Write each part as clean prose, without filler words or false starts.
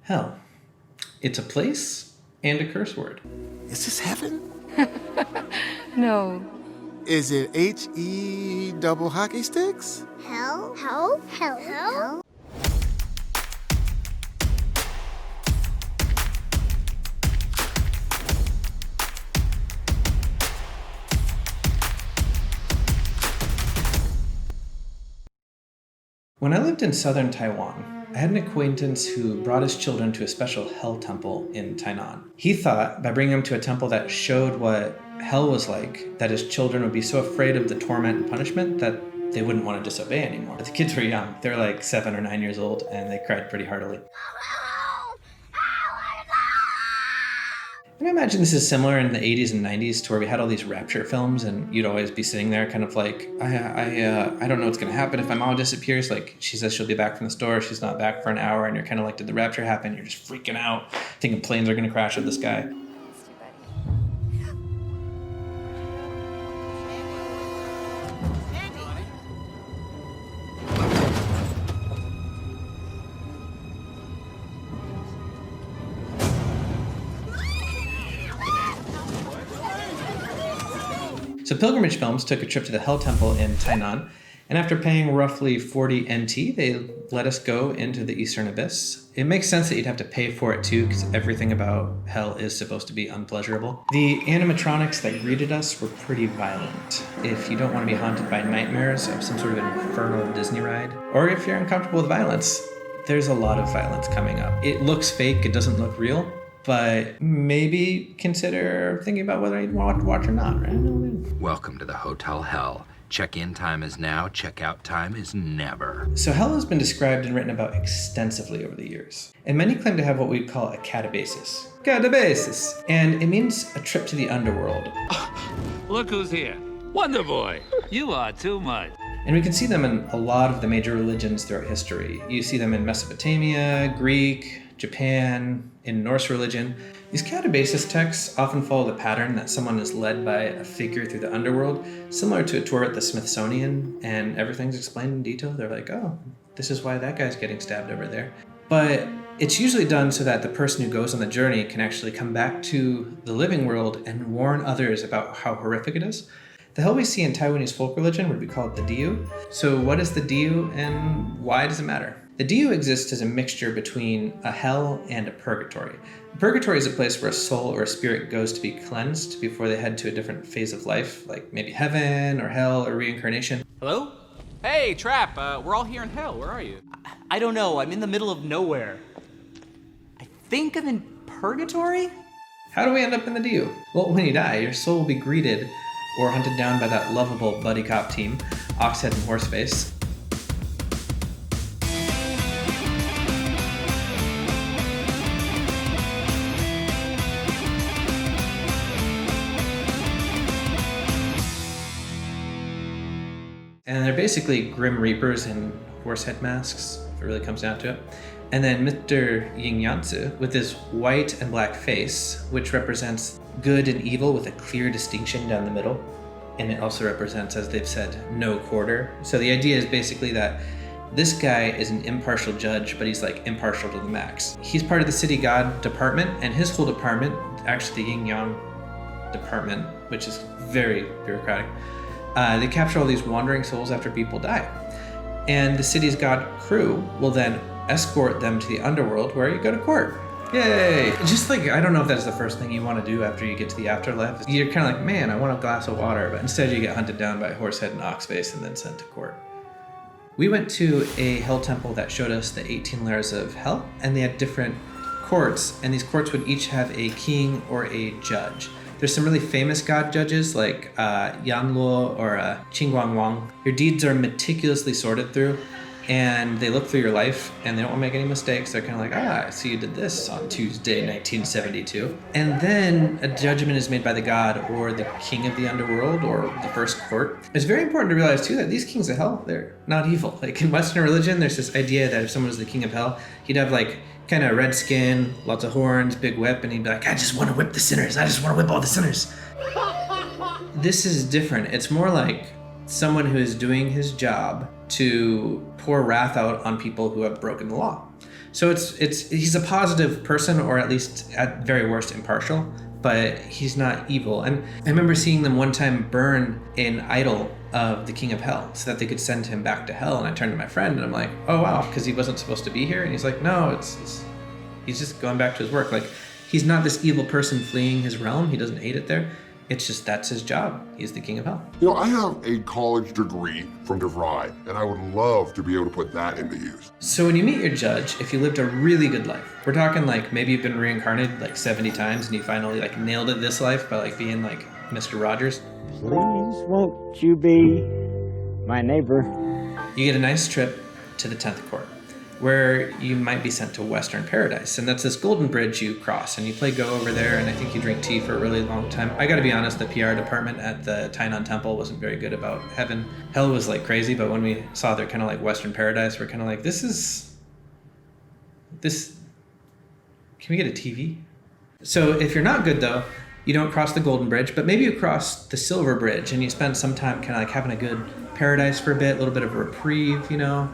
Hell. It's a place and a curse word. Is this heaven? No. Is it H-E double hockey sticks? Hell? Hell? Hell? Hell? When I lived in southern Taiwan, I had an acquaintance who brought his children to a special hell temple in Tainan. He thought by bringing them to a temple that showed what hell was like, that his children would be so afraid of the torment and punishment that they wouldn't want to disobey anymore. But the kids were young. They were like 7 or 9 years old, and they cried pretty heartily. And I imagine this is similar in the 80s and 90s to where we had all these rapture films, and you'd always be sitting there kind of like, I don't know what's going to happen if my mom disappears. Like, she says she'll be back from the store. She's not back for an hour, and you're kind of like, did the rapture happen? You're just freaking out, thinking planes are going to crash out of the sky. So Pilgrimage Films took a trip to the Hell Temple in Tainan, and after paying roughly 40 NT, they let us go into the Eastern Abyss. It makes sense that you'd have to pay for it too, because everything about hell is supposed to be unpleasurable. The animatronics that greeted us were pretty violent. If you don't want to be haunted by nightmares of some sort of infernal Disney ride, or if you're uncomfortable with violence, there's a lot of violence coming up. It looks fake, it doesn't look real, but maybe consider thinking about whether you'd want to watch or not, right? Welcome to the Hotel Hell. Check-in time is now, check-out time is never. So hell has been described and written about extensively over the years, and many claim to have what we'd call a catabasis. Catabasis! And it means a trip to the underworld. Look who's here. Wonder Boy. You are too much. And we can see them in a lot of the major religions throughout history. You see them in Mesopotamia, Greek, Japan, in Norse religion. These catabasis texts often follow the pattern that someone is led by a figure through the underworld, similar to a tour at the Smithsonian, and everything's explained in detail. They're like, oh, this is why that guy's getting stabbed over there. But it's usually done so that the person who goes on the journey can actually come back to the living world and warn others about how horrific it is. The hell we see in Taiwanese folk religion would be called the Diu. So what is the Diu and why does it matter? The Diu exists as a mixture between a hell and a purgatory. Purgatory is a place where a soul or a spirit goes to be cleansed before they head to a different phase of life, like maybe heaven or hell or reincarnation. Hello? Hey, Trap, we're all here in hell. Where are you? I don't know. I'm in the middle of nowhere. I think I'm in purgatory? How do we end up in the Diu? Well, when you die, your soul will be greeted or hunted down by that lovable buddy cop team, Oxhead and Horseface. And they're basically Grim Reapers in horsehead masks, if it really comes down to it. And then Mr. Ying Yanzi with his white and black face, which represents good and evil with a clear distinction down the middle. And it also represents, as they've said, no quarter. So the idea is basically that this guy is an impartial judge, but he's like impartial to the max. He's part of the city god department, and his whole department, actually the Yin Yang department, which is very bureaucratic, they capture all these wandering souls after people die. And the city's god crew will then escort them to the underworld where you go to court. Yay! Just like, I don't know if that's the first thing you want to do after you get to the afterlife. You're kind of like, man, I want a glass of water, but instead you get hunted down by Horsehead and Oxface and then sent to court. We went to a hell temple that showed us the 18 layers of hell, and they had different courts, and these courts would each have a king or a judge. There's some really famous god judges like Yan Luo or Qing Guang Wang. Your deeds are meticulously sorted through, and they look through your life, and they don't want to make any mistakes. They're kind of like, I see you did this on Tuesday, 1972. And then a judgment is made by the god or the king of the underworld or the first court. It's very important to realize, too, that these kings of hell, they're not evil. Like in Western religion, there's this idea that if someone was the king of hell, he'd have like kind of red skin, lots of horns, big whip, and he'd be like, I just want to whip the sinners. I just want to whip all the sinners. This is different. It's more like someone who is doing his job to pour wrath out on people who have broken the law. So he's a positive person, or at least at very worst impartial, but he's not evil. And I remember seeing them one time burn an idol of the King of Hell so that they could send him back to hell. And I turned to my friend and I'm like, oh wow, because he wasn't supposed to be here. And he's like, no, he's just going back to his work. Like, he's not this evil person fleeing his realm. He doesn't hate it there. It's just that's his job. He's the King of Hell. You know, I have a college degree from DeVry, and I would love to be able to put that into use. So when you meet your judge, if you lived a really good life, we're talking like maybe you've been reincarnated like 70 times and you finally like nailed it this life by like being like Mr. Rogers. Please won't you be my neighbor? You get a nice trip to the 10th court, where you might be sent to Western Paradise. And that's this golden bridge you cross, and you play Go over there, and I think you drink tea for a really long time. I gotta be honest, the PR department at the Tainan Temple wasn't very good about heaven. Hell was like crazy, but when we saw their kind of like Western Paradise, we're kind of like, this, can we get a TV? So if you're not good though, you don't cross the Golden Bridge, but maybe you cross the Silver Bridge and you spend some time kind of like having a good paradise for a bit, a little bit of a reprieve, you know,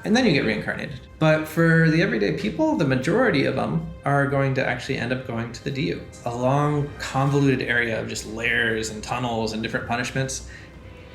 and then you get reincarnated. But for the everyday people, the majority of them are going to actually end up going to the Diu, a long, convoluted area of just layers and tunnels and different punishments,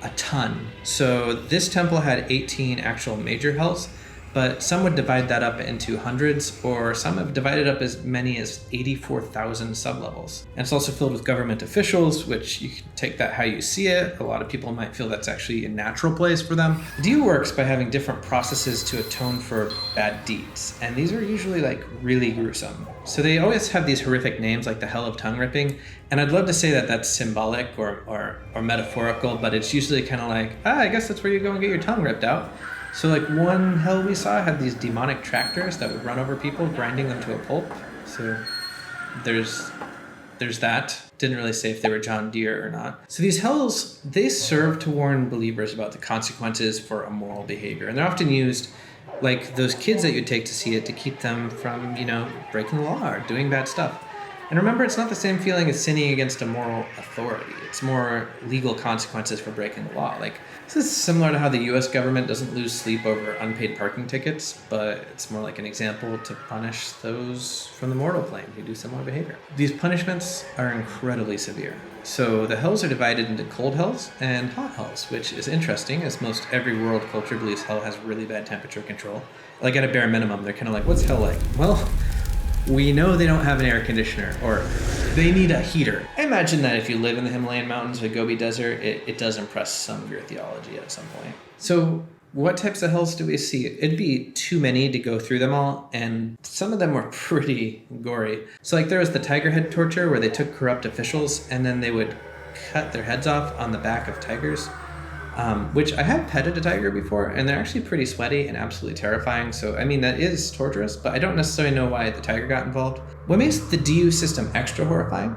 a ton. So this temple had 18 actual major hells, but some would divide that up into hundreds, or some have divided up as many as 84,000 sublevels. And it's also filled with government officials, which you can take that how you see it. A lot of people might feel that's actually a natural place for them. Diu works by having different processes to atone for bad deeds, and these are usually like really gruesome. So they always have these horrific names like the Hell of Tongue Ripping, and I'd love to say that that's symbolic or metaphorical, but it's usually kind of like, I guess that's where you go and get your tongue ripped out. So like one hell we saw had these demonic tractors that would run over people, grinding them to a pulp. So there's that. Didn't really say if they were John Deere or not. So these hells, they serve to warn believers about the consequences for immoral behavior. And they're often used like those kids that you take to see it to keep them from, you know, breaking the law or doing bad stuff. And remember, it's not the same feeling as sinning against a moral authority. It's more legal consequences for breaking the law. Like, this is similar to how the US government doesn't lose sleep over unpaid parking tickets, but it's more like an example to punish those from the mortal plane who do similar behavior. These punishments are incredibly severe. So the hells are divided into cold hells and hot hells, which is interesting, as most every world culture believes hell has really bad temperature control. Like at a bare minimum, they're kind of like, what's hell like? Well, we know they don't have an air conditioner, or they need a heater. I imagine that if you live in the Himalayan mountains or Gobi Desert, it does impress some of your theology at some point. So what types of hells do we see? It'd be too many to go through them all, and some of them were pretty gory. So like there was the tiger head torture, where they took corrupt officials and then they would cut their heads off on the back of tigers. Which I have petted a tiger before, and they're actually pretty sweaty and absolutely terrifying. So, I mean, that is torturous, but I don't necessarily know why the tiger got involved. What makes the Diu system extra horrifying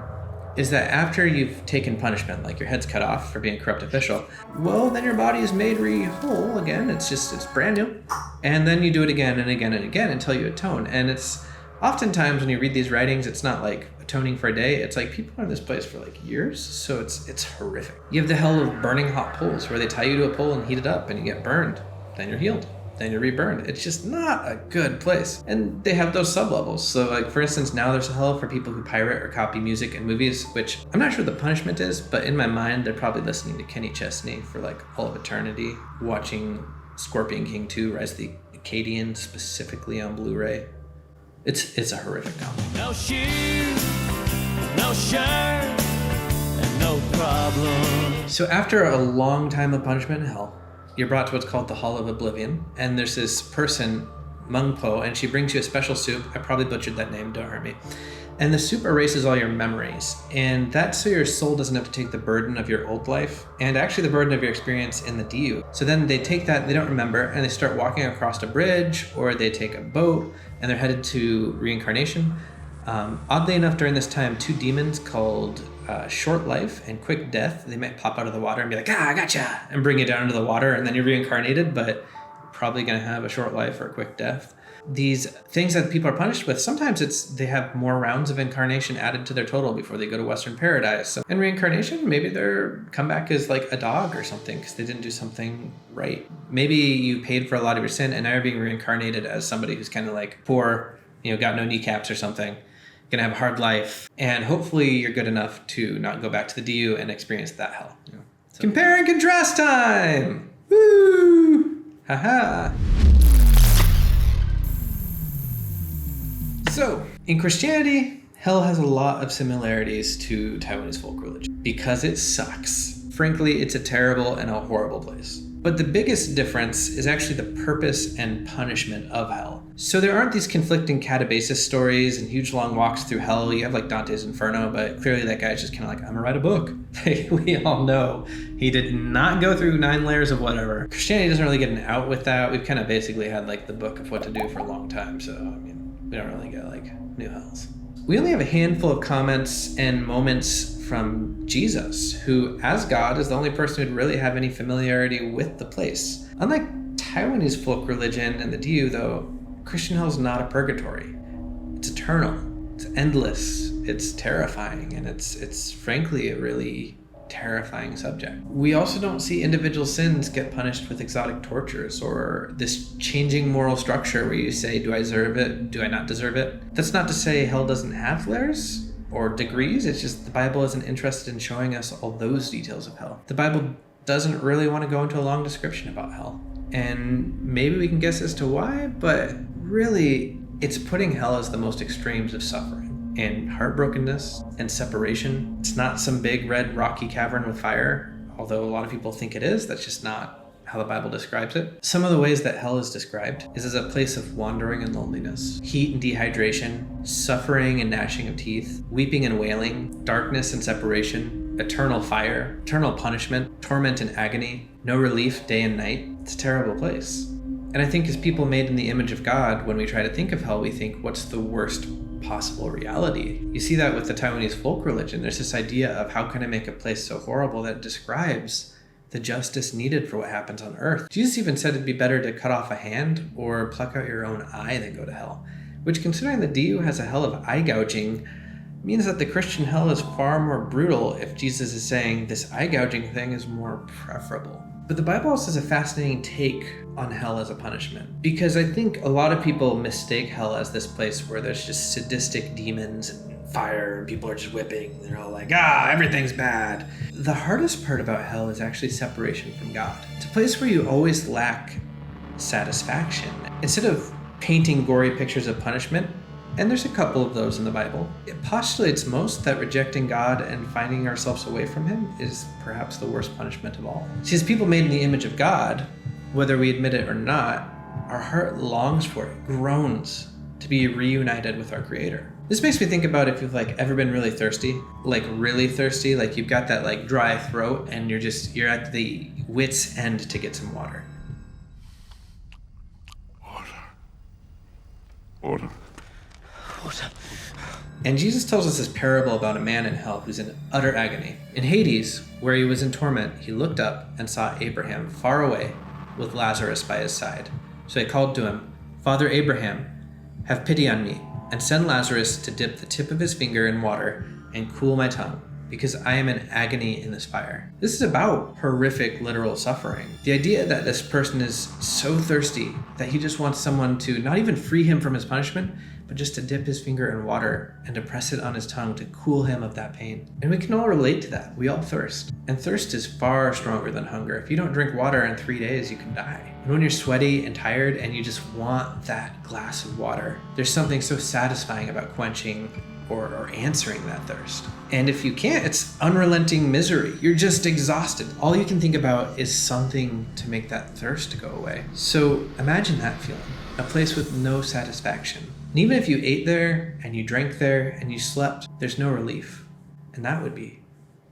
is that after you've taken punishment, like your head's cut off for being a corrupt official, well, then your body is made whole again. It's brand new. And then you do it again and again and again until you atone. And it's oftentimes when you read these writings, it's not like atoning for a day. It's like people are in this place for like years, so it's horrific. You have the hell of burning hot poles, where they tie you to a pole and heat it up and you get burned. Then you're healed. Then you're reburned. It's just not a good place. And they have those sublevels. So like for instance, now there's a hell for people who pirate or copy music and movies, which I'm not sure the punishment is, but in my mind, they're probably listening to Kenny Chesney for like all of eternity, watching Scorpion King 2, Rise of the Acadian, specifically on Blu-ray. It's a horrific film. No shoes, no shirt, and no problem. So after a long time of punishment in hell, you're brought to what's called the Hall of Oblivion, and there's this person, Mung Po, and she brings you a special soup. I probably butchered that name, don't hurt me. And the soup erases all your memories, and that's so your soul doesn't have to take the burden of your old life, and actually the burden of your experience in the Diu. So then they take that, they don't remember, and they start walking across a bridge, or they take a boat, and they're headed to reincarnation. Oddly enough, during this time, two demons called Short Life and Quick Death, they might pop out of the water and be like, I gotcha, and bring you down into the water, and then you're reincarnated, but you're probably gonna have a short life or a quick death. These things that people are punished with, sometimes they have more rounds of incarnation added to their total before they go to Western Paradise. So in reincarnation, maybe their comeback is like a dog or something because they didn't do something right. Maybe you paid for a lot of your sin and now you're being reincarnated as somebody who's kind of like poor, got no kneecaps or something, gonna have a hard life, and hopefully you're good enough to not go back to the DU and experience that hell. So, compare and contrast time! Woo! Haha! So, in Christianity, hell has a lot of similarities to Taiwanese folk religion because it sucks. Frankly, it's a terrible and a horrible place. But the biggest difference is actually the purpose and punishment of hell. So there aren't these conflicting catabasis stories and huge long walks through hell. You have like Dante's Inferno, but clearly that guy's just kind of like, I'm gonna write a book. We all know he did not go through 9 layers of whatever. Christianity doesn't really get an out with that. We've kind of basically had like the book of what to do for a long time. So, we don't really get like new hells. We only have a handful of comments and moments from Jesus, who as God is the only person who'd really have any familiarity with the place. Unlike Taiwanese folk religion and the DU though, Christian hell is not a purgatory. It's eternal, it's endless, it's terrifying, and it's frankly a really terrifying subject. We also don't see individual sins get punished with exotic tortures or this changing moral structure where you say, do I deserve it? Do I not deserve it? That's not to say hell doesn't have layers or degrees. It's just the Bible isn't interested in showing us all those details of hell. The Bible doesn't really want to go into a long description about hell. And maybe we can guess as to why, but really it's putting hell as the most extremes of suffering and heartbrokenness and separation. It's not some big red rocky cavern with fire, although a lot of people think it is. That's just not how the Bible describes it. Some of the ways that hell is described is as a place of wandering and loneliness, heat and dehydration, suffering and gnashing of teeth, weeping and wailing, darkness and separation, eternal fire, eternal punishment, torment and agony, no relief day and night. It's a terrible place. And I think as people made in the image of God, when we try to think of hell, we think, what's the worst possible reality? You see that with the Taiwanese folk religion. There's this idea of how can I make a place so horrible that it describes the justice needed for what happens on earth. Jesus even said it'd be better to cut off a hand or pluck out your own eye than go to hell, which, considering the DU has a hell of eye gouging, means that the Christian hell is far more brutal if Jesus is saying this eye gouging thing is more preferable. But the Bible also has a fascinating take on hell as a punishment, because I think a lot of people mistake hell as this place where there's just sadistic demons and fire and people are just whipping. They're all like, everything's bad. The hardest part about hell is actually separation from God. It's a place where you always lack satisfaction. Instead of painting gory pictures of punishment, and there's a couple of those in the Bible, it postulates most that rejecting God and finding ourselves away from him is perhaps the worst punishment of all. See, as people made in the image of God, whether we admit it or not, our heart longs for it, groans to be reunited with our Creator. This makes me think about if you've ever been really thirsty, like you've got that dry throat and you're at the wit's end to get some water. Water. And Jesus tells us this parable about a man in hell who's in utter agony. In Hades, where he was in torment, he looked up and saw Abraham far away with Lazarus by his side. So he called to him, "Father Abraham, have pity on me, and send Lazarus to dip the tip of his finger in water and cool my tongue, because I am in agony in this fire." This is about horrific literal suffering. The idea that this person is so thirsty that he just wants someone to not even free him from his punishment, but just to dip his finger in water and to press it on his tongue to cool him of that pain. And we can all relate to that. We all thirst. And thirst is far stronger than hunger. If you don't drink water in 3 days, you can die. And when you're sweaty and tired and you just want that glass of water, there's something so satisfying about quenching or answering that thirst. And if you can't, it's unrelenting misery. You're just exhausted. All you can think about is something to make that thirst go away. So imagine that feeling, a place with no satisfaction. And even if you ate there and you drank there and you slept, there's no relief. And that would be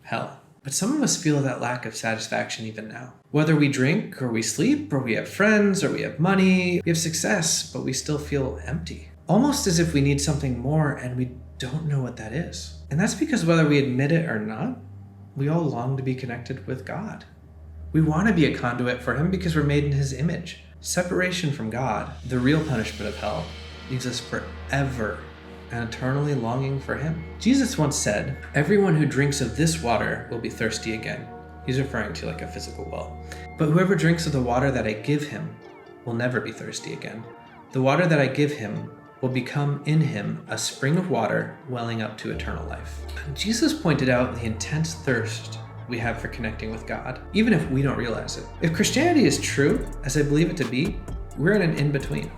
hell. But some of us feel that lack of satisfaction even now. Whether we drink or we sleep or we have friends or we have money, we have success, but we still feel empty. Almost as if we need something more and we don't know what that is. And that's because whether we admit it or not, we all long to be connected with God. We want to be a conduit for him because we're made in his image. Separation from God, the real punishment of hell, leaves us forever and eternally longing for him. Jesus once said, "Everyone who drinks of this water will be thirsty again." He's referring to like a physical well. "But whoever drinks of the water that I give him will never be thirsty again. The water that I give him will become in him a spring of water welling up to eternal life." Jesus pointed out the intense thirst we have for connecting with God, even if we don't realize it. If Christianity is true, as I believe it to be, we're in an in-between.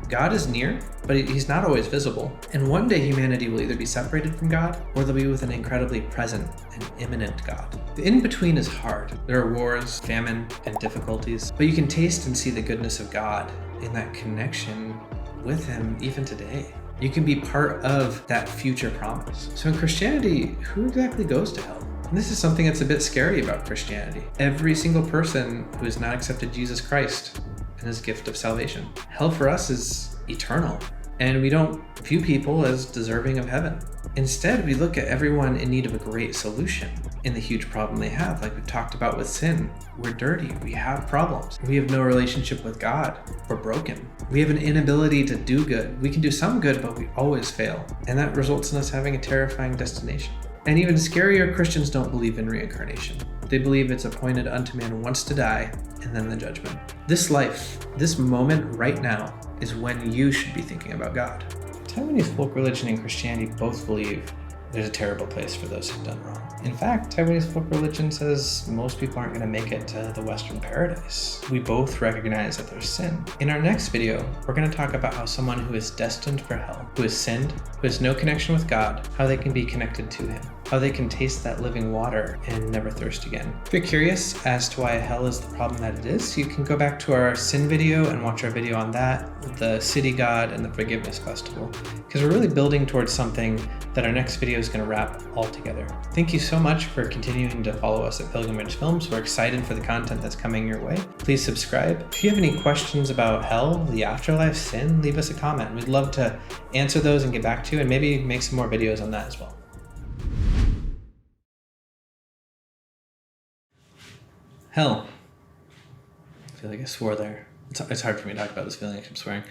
God is near, but he's not always visible. And one day humanity will either be separated from God, or they'll be with an incredibly present and imminent God. The in-between is hard. There are wars, famine, and difficulties, but you can taste and see the goodness of God in that connection with him even today. You can be part of that future promise. So in Christianity, who exactly goes to hell? And this is something that's a bit scary about Christianity. Every single person who has not accepted Jesus Christ and his gift of salvation. Hell for us is eternal, and we don't view people as deserving of heaven. Instead, we look at everyone in need of a great solution in the huge problem they have. Like we've talked about with sin, we're dirty, we have problems. We have no relationship with God, we're broken. We have an inability to do good. We can do some good, but we always fail. And that results in us having a terrifying destination. And even scarier, Christians don't believe in reincarnation. They believe it's appointed unto man once to die, and then the judgment. This life, this moment right now, is when you should be thinking about God. Taiwanese folk religion and Christianity both believe there's a terrible place for those who've done wrong. In fact, Taiwanese folk religion says most people aren't going to make it to the Western paradise. We both recognize that there's sin. In our next video, we're going to talk about how someone who is destined for hell, who has sinned, who has no connection with God, how they can be connected to him, how they can taste that living water and never thirst again. If you're curious as to why hell is the problem that it is, you can go back to our sin video and watch our video on that, the city god and the forgiveness festival, because we're really building towards something that our next video is going to wrap all together. Thank you so much for continuing to follow us at Pilgrimage Films. We're excited for the content that's coming your way. Please subscribe. If you have any questions about hell, the afterlife, sin, leave us a comment. We'd love to answer those and get back to you, and maybe make some more videos on that as well. Hell. I feel like I swore there. It's hard for me to talk about this feeling. I keep swearing.